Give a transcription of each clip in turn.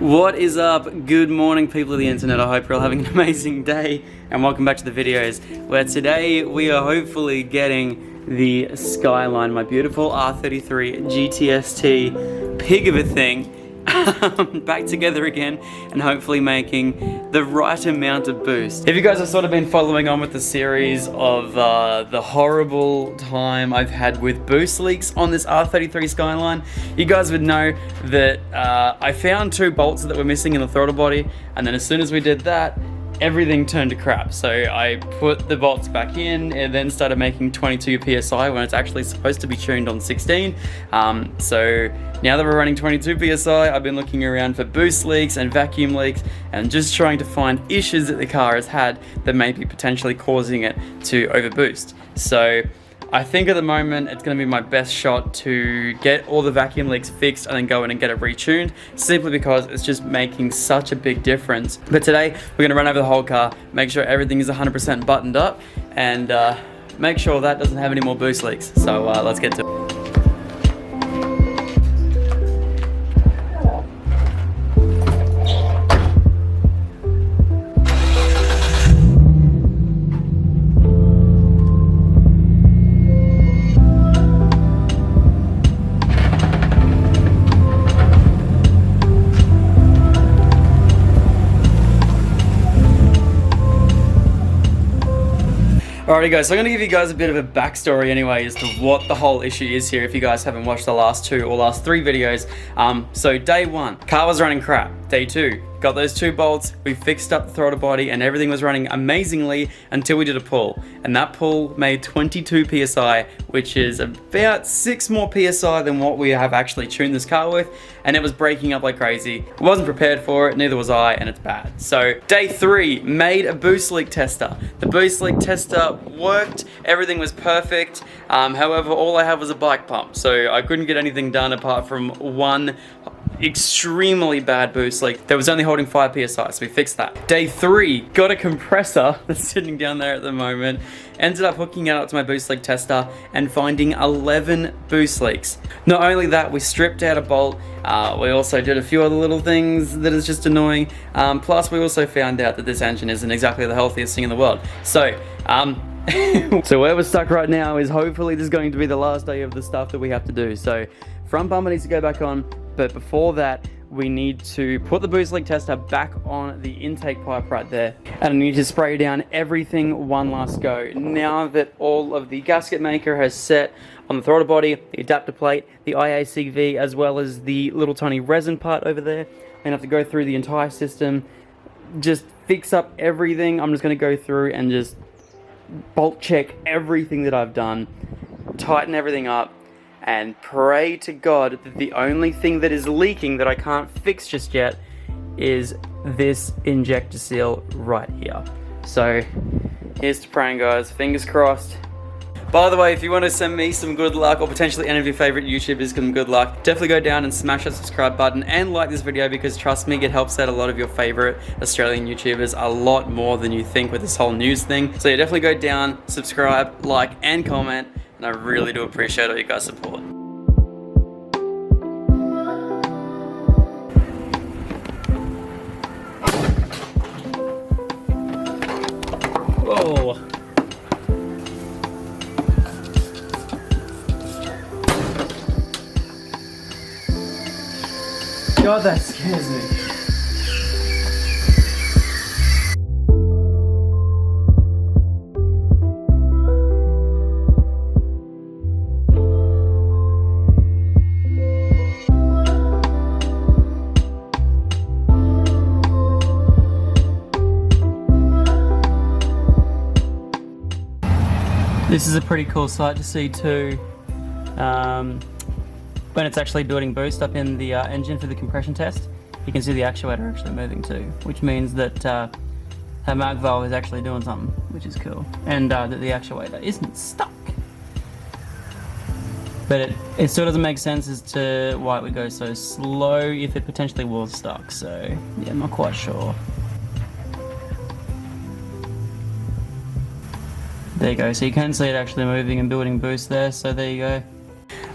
What is up? Good morning, people of the internet. I hope you're all having an amazing day, and welcome back to the videos, where today we are hopefully getting the Skyline, my beautiful R33 GTST pig of a thing, back together again, and hopefully making the right amount of boost. If you guys have sort of been following on with the series of the horrible time I've had with boost leaks on this R33 Skyline, you guys would know that I found two bolts that were missing in the throttle body, and then as soon as we did that, everything turned to crap. So I put the bolts back in and then started making 22 PSI when it's actually supposed to be tuned on 16. So now that we're running 22 PSI, I've been looking around for boost leaks and vacuum leaks and just trying to find issues that the car has had that may be potentially causing it to overboost. So I think at the moment it's going to be my best shot to get all the vacuum leaks fixed and then go in and get it retuned, simply because it's just making such a big difference. But today we're going to run over the whole car, make sure everything is 100% buttoned up, and make sure that doesn't have any more boost leaks. So let's get to it. Alrighty guys, so I'm going to give you guys a bit of a backstory anyway as to what the whole issue is here if you guys haven't watched the last two or last three videos. So day one, car was running crap. Day two, got those two bolts, we fixed up the throttle body and everything was running amazingly until we did a pull. And that pull made 22 PSI, which is about 6 more PSI than what we have actually tuned this car with. And it was breaking up like crazy. I wasn't prepared for it, neither was I, and it's bad. So day three, made a boost leak tester. The boost leak tester worked, everything was perfect. However, all I had was a bike pump. So I couldn't get anything done apart from one extremely bad boost leak that was only holding 5 PSI, so we fixed that. Day three, got a compressor that's sitting down there at the moment, ended up hooking it up to my boost leak tester and finding 11 boost leaks. Not only that, we stripped out a bolt, we also did a few other little things that is just annoying, plus we also found out that this engine isn't exactly the healthiest thing in the world. So, so where we're stuck right now is hopefully this is going to be the last day of the stuff that we have to do. So front bumper needs to go back on, but before that we need to put the boost leak tester back on the intake pipe right there, and I need to spray down everything one last go. Now that all of the gasket maker has set on the throttle body, the adapter plate, the IACV, as well as the little tiny resin part over there, I'm gonna have to go through the entire system, just fix up everything. I'm just gonna go through and just bolt check everything that I've done, tighten everything up, and pray to God that the only thing that is leaking that I can't fix just yet is this injector seal right here. So here's to praying, guys. Fingers crossed. By the way, if you want to send me some good luck, or potentially any of your favorite YouTubers some good luck, definitely go down and smash that subscribe button and like this video, because trust me, it helps out a lot of your favorite Australian YouTubers a lot more than you think with this whole news thing. So yeah, definitely go down, subscribe, like, and comment, and I really do appreciate all you guys' support. Whoa. God, that scares me. This is a pretty cool sight to see too, when it's actually building boost up in the engine for the compression test. You can see the actuator actually moving too, which means that that mag valve is actually doing something, which is cool, and that the actuator isn't stuck. But it still doesn't make sense as to why it would go so slow if it potentially was stuck, so yeah, I'm not quite sure. There you go, so you can see it actually moving and building boost there, so there you go.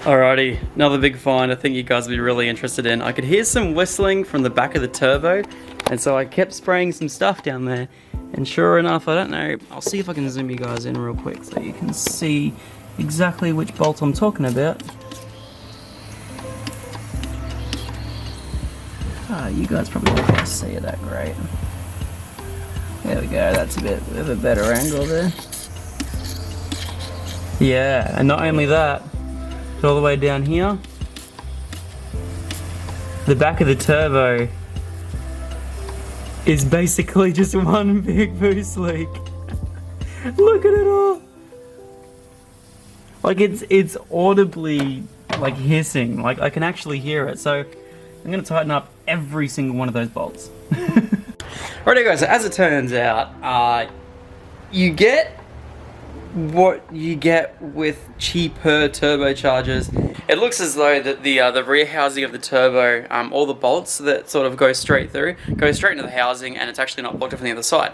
Alrighty, another big find I think you guys will be really interested in. I could hear some whistling from the back of the turbo, and so I kept spraying some stuff down there. And sure enough, I don't know, I'll see if I can zoom you guys in real quick so you can see exactly which bolt I'm talking about. You guys probably can't see it that great. There we go, that's a bit of a better angle there. Yeah, and not only that, but all the way down here, the back of the turbo is basically just one big boost leak. Look at it all. Like it's audibly like hissing, like I can actually hear it. So I'm gonna tighten up every single one of those bolts. Alright guys, so as it turns out, you get what you get with cheaper turbochargers. It looks as though that the rear housing of the turbo, all the bolts that sort of go straight through, go straight into the housing, and it's actually not blocked off on the other side.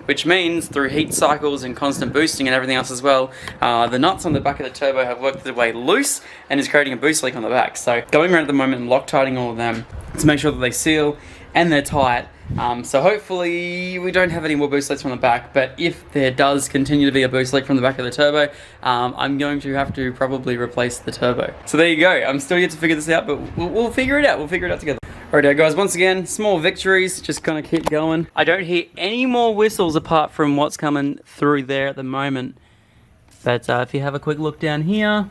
Which means through heat cycles and constant boosting and everything else as well, the nuts on the back of the turbo have worked their way loose and is creating a boost leak on the back. So going around at the moment and Loctiting all of them to make sure that they seal and they're tight. So hopefully we don't have any more boost leaks from the back, but if there does continue to be a boost leak from the back of the turbo, I'm going to have to probably replace the turbo. So there you go. I'm still yet to figure this out, but we'll figure it out. We'll figure it out together. Alright guys, once again, small victories, just kind of keep going. I don't hear any more whistles apart from what's coming through there at the moment. But if you have a quick look down here,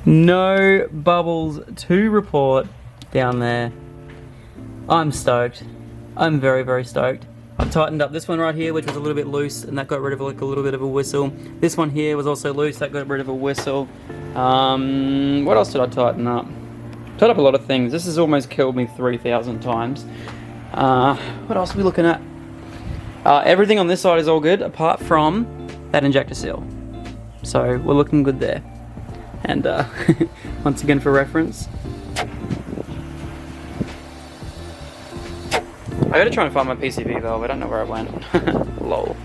no bubbles to report down there. I'm stoked. I'm very, very stoked. I've tightened up this one right here, which was a little bit loose, and that got rid of like a little bit of a whistle. This one here was also loose, that got rid of a whistle. What else did I tighten up? Tightened up a lot of things. This has almost killed me 3,000 times. What else are we looking at? Everything on this side is all good, apart from that injector seal. So we're looking good there. And once again for reference, I gotta try and find my PCV valve, I don't know where it went. Lol.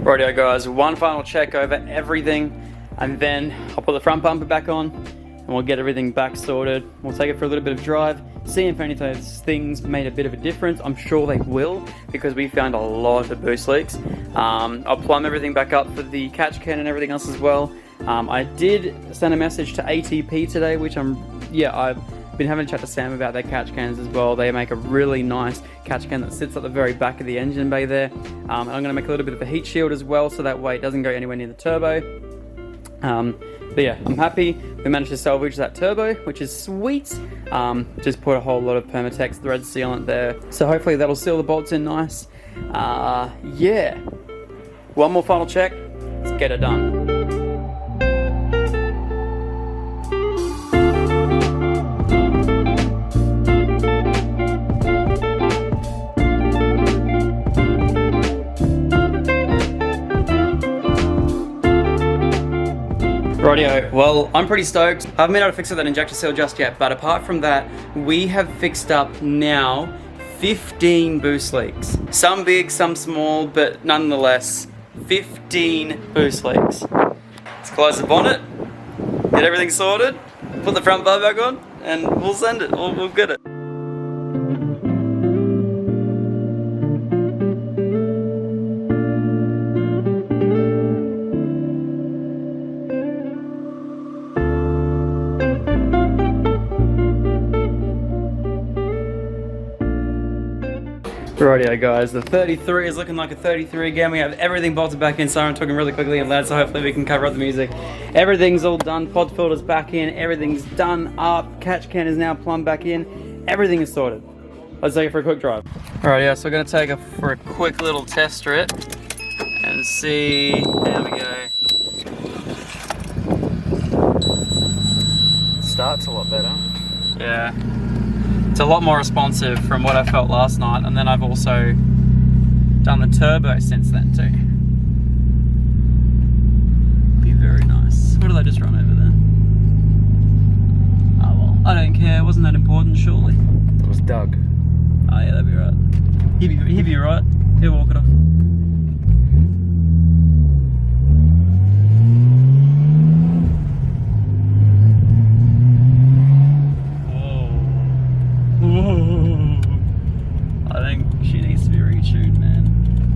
Rightio guys, one final check over everything, and then I'll put the front bumper back on, and we'll get everything back sorted. We'll take it for a little bit of drive, see if any of those things made a bit of a difference. I'm sure they will, because we found a lot of boost leaks. I'll plumb everything back up for the catch can and everything else as well. I did send a message to ATP today, which I've been having a chat to Sam about their catch cans as well. They make a really nice catch can that sits at the very back of the engine bay there. And I'm going to make a little bit of a heat shield as well, so that way it doesn't go anywhere near the turbo. But yeah, I'm happy we managed to salvage that turbo, which is sweet. Just put a whole lot of Permatex thread sealant there, so hopefully that'll seal the bolts in nice. Yeah, one more final check, let's get it done. Rightio, well, I'm pretty stoked. I haven't been able to fix that injector seal just yet, but apart from that, we have fixed up now 15 boost leaks. Some big, some small, but nonetheless, 15 boost leaks. Let's close the bonnet, get everything sorted, put the front bar back on, and we'll send it, we'll get it. Rightio guys, the 33 is looking like a 33 again. We have everything bolted back in, so I'm talking really quickly and loud, so hopefully we can cover up the music. Everything's all done, pod filter's back in, everything's done up, catch can is now plumbed back in, everything is sorted. Let's take it for a quick drive. Alright, yeah, so we're going to take it for a quick little test strip and see, there we go. Starts a lot better. Yeah. It's a lot more responsive from what I felt last night, and then I've also done the turbo since then too. Be very nice. What did I just run over there? Oh well, I don't care, wasn't that important surely? It was Doug. Oh yeah, that'd be right. He'd be right, he'll walk it off.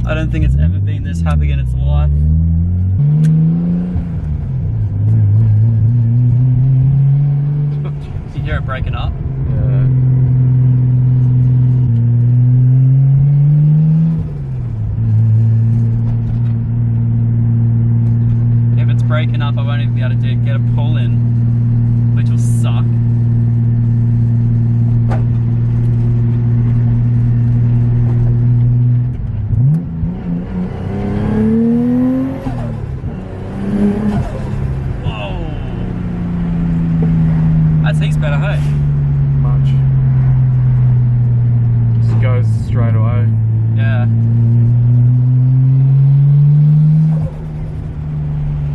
I don't think it's ever been this happy in its life. You hear it breaking up? Yeah. If it's breaking up, I won't even be able to get a pull in, which will suck. That's heaps better, hey? Much. Just goes straight away. Yeah.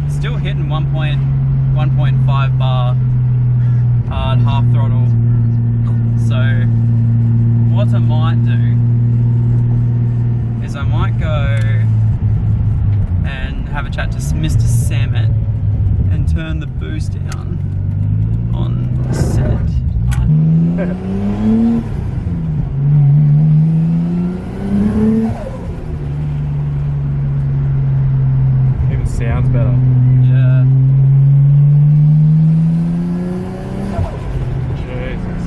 Still hitting 1.5 bar at half throttle. So what I might do is I might go and have a chat to Mr. Samet and turn the boost down on set. Even sounds better. Yeah. Jesus.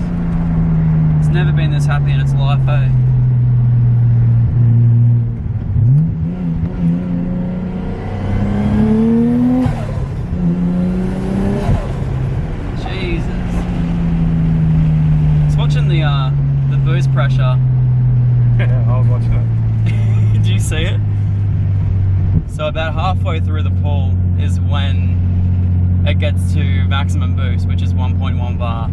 It's never been this happy in its life, eh? Watching the boost pressure. Yeah, I was watching it. Do you see it? So about halfway through the pull is when it gets to maximum boost, which is 1.1 bar.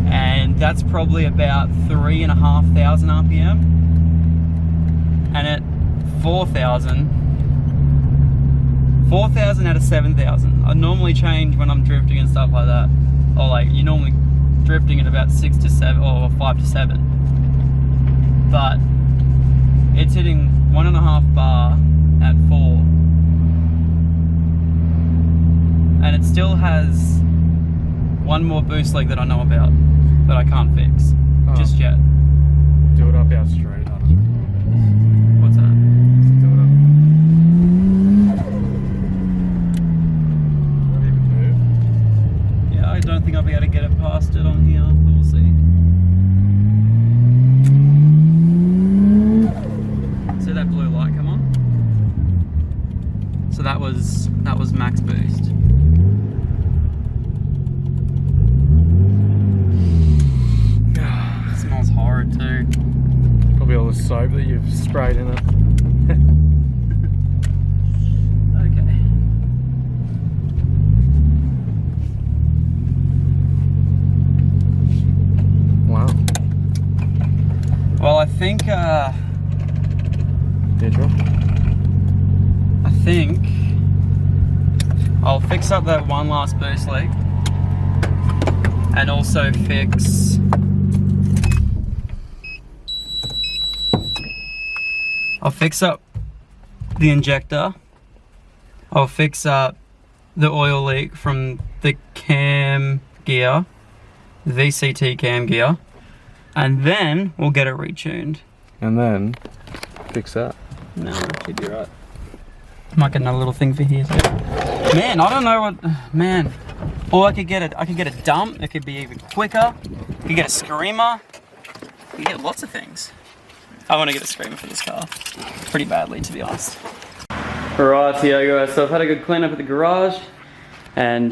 And that's probably about 3,500 RPM. And at 4,000 out of 7,000. I normally change when I'm drifting and stuff like that. Or like, you normally drifting at about 6 to 7 or 5 to 7, but it's hitting 1.5 bar at 4, and it still has one more boost leg that I know about that I can't fix just yet. Do it up our street. What's that? Just do it up. Not even move. Yeah, I don't think I'll be able to get it past it on here, but we'll see. See that blue light come on? So that was max boost. It smells horrid too. Probably all the soap that you've sprayed in it. Okay. Wow. Well, I think I'll fix up that one last boost leg, and also I'll fix up the injector. I'll fix up the oil leak from the cam gear, the VCT cam gear, and then we'll get it retuned. And then fix that. No, actually be right. Might get another little thing for here too. Man, I don't know what, man. Or I could get a dump. It could be even quicker. You could get a screamer. You could get lots of things. I want to get a screamer for this car, pretty badly, to be honest. Right, here guys. So I've had a good clean up at the garage, and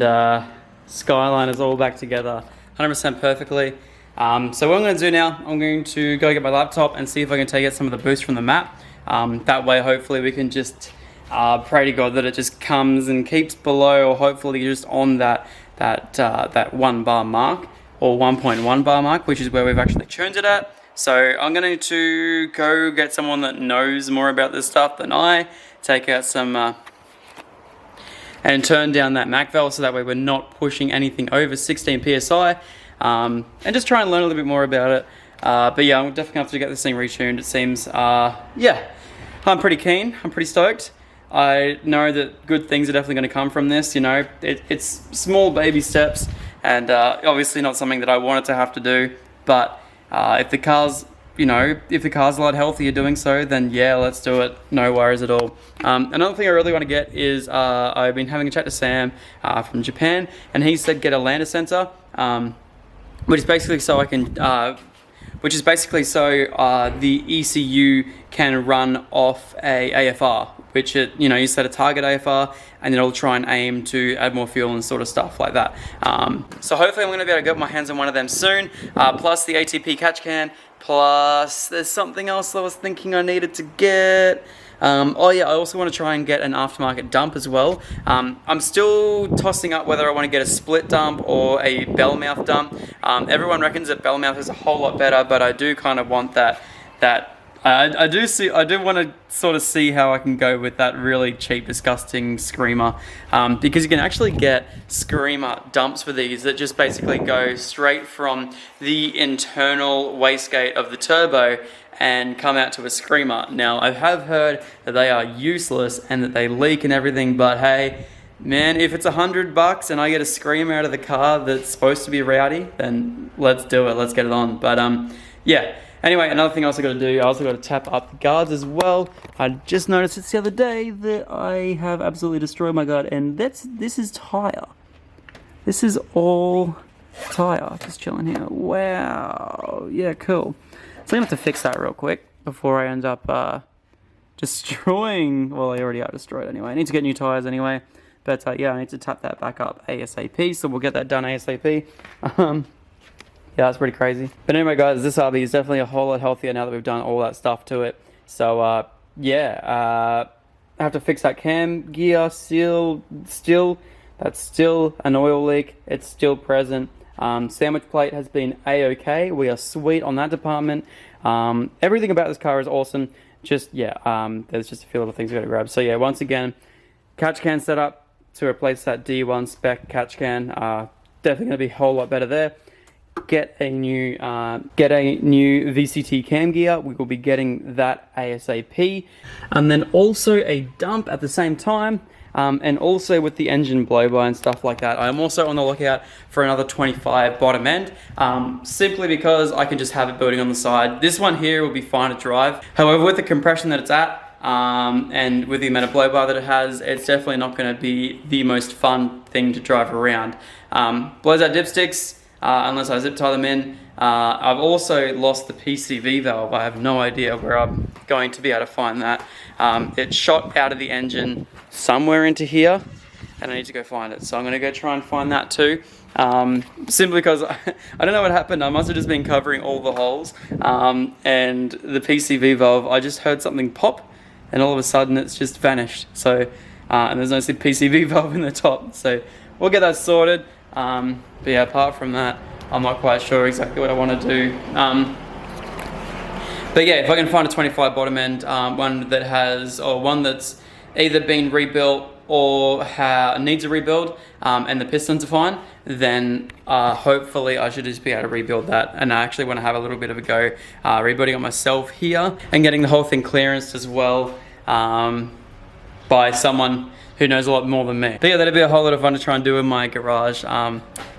Skyline is all back together, 100% perfectly. So what I'm going to do now, I'm going to go get my laptop and see if I can take out some of the boost from the map. That way, hopefully, we can just pray to God that it just comes and keeps below, or hopefully just on that 1 bar mark, or 1.1 bar mark, which is where we've actually tuned it at. So I'm going to go get someone that knows more about this stuff than I, take out some and turn down that Mac valve so that way we're not pushing anything over 16 PSI, and just try and learn a little bit more about it. But yeah, I'm definitely have to get this thing retuned. It seems, yeah, I'm pretty keen, I'm pretty stoked. I know that good things are definitely going to come from this, you know, it's small baby steps, and obviously not something that I wanted to have to do, but if the car's you know, if the car's a lot healthier doing so, then yeah, let's do it. No worries at all. Another thing I really want to get is, I've been having a chat to Sam from Japan, and he said get a lander sensor, which is basically so I can, the ECU can run off a AFR, which you set a target AFR, and then it'll try and aim to add more fuel and sort of stuff like that. So hopefully I'm going to be able to get my hands on one of them soon, plus the ATP catch can, plus there's something else I was thinking I needed to get. Oh yeah, I also want to try and get an aftermarket dump as well. I'm still tossing up whether I want to get a split dump or a bell mouth dump. Everyone reckons that bell mouth is a whole lot better, but I do kind of want that I do want to sort of see how I can go with that really cheap, disgusting Screamer, because you can actually get Screamer dumps for these that just basically go straight from the internal wastegate of the turbo and come out to a Screamer. Now, I have heard that they are useless and that they leak and everything, but hey, man, if it's $100 and I get a Screamer out of the car that's supposed to be rowdy, then let's do it, let's get it on. But yeah. Anyway, another thing I also got to do, I also got to tap up the guards as well. I just noticed it's the other day that I have absolutely destroyed my guard, and this is tire. This is all tire, just chilling here. Wow, yeah, cool. So I'm going to have to fix that real quick before I end up destroying, well, I already are destroyed anyway. I need to get new tires anyway, but yeah, I need to tap that back up ASAP, so we'll get that done ASAP. Yeah, that's pretty crazy. But anyway, guys, this RV is definitely a whole lot healthier now that we've done all that stuff to it. So, yeah, I have to fix that cam gear still. That's still an oil leak. It's still present. Sandwich plate has been A-OK. We are sweet on that department. Everything about this car is awesome. Just, yeah, there's just a few little things we got to grab. So, yeah, once again, catch can set up to replace that D1 spec catch can. Definitely going to be a whole lot better there. Get a new VCT cam gear. We will be getting that ASAP, and then also a dump at the same time, and also with the engine blow-by and stuff like that. I'm also on the lookout for another 25 bottom end, simply because I can just have it building on the side. This one here will be fine to drive. However, with the compression that it's at, and with the amount of blow-by that it has, it's definitely not going to be the most fun thing to drive around. Blows out dipsticks. Unless I zip tie them in. I've also lost the PCV valve. I have no idea where I'm going to be able to find that. It shot out of the engine somewhere into here, and I need to go find it. So I'm going to go try and find that too. Simply because I don't know what happened. I must have just been covering all the holes. And the PCV valve, I just heard something pop, and all of a sudden it's just vanished. So, and there's no PCV valve in the top. So we'll get that sorted. But yeah, apart from that, I'm not quite sure exactly what I want to do. But yeah, if I can find a 25 bottom end, one that has, or one that's either been rebuilt or needs a rebuild, and the pistons are fine, then hopefully I should just be able to rebuild that. And I actually want to have a little bit of a go rebuilding it myself here and getting the whole thing clearanced as well by someone who knows a lot more than me. But yeah, that'd be a whole lot of fun to try and do in my garage,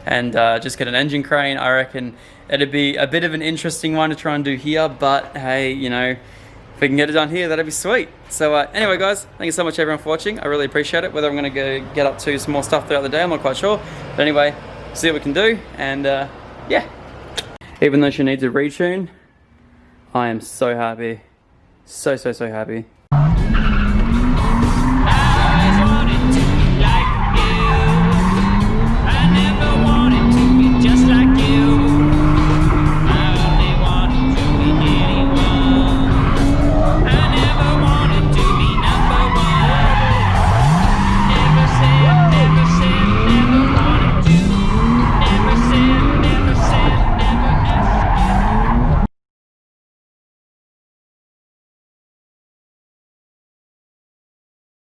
and just get an engine crane. I reckon it'd be a bit of an interesting one to try and do here, but hey, you know, if we can get it done here, that'd be sweet. So anyway, guys, thank you so much everyone for watching. I really appreciate it. Whether I'm gonna go get up to some more stuff throughout the day, I'm not quite sure. But anyway, see what we can do, and yeah. Even though she needs a retune, I am so happy. So happy.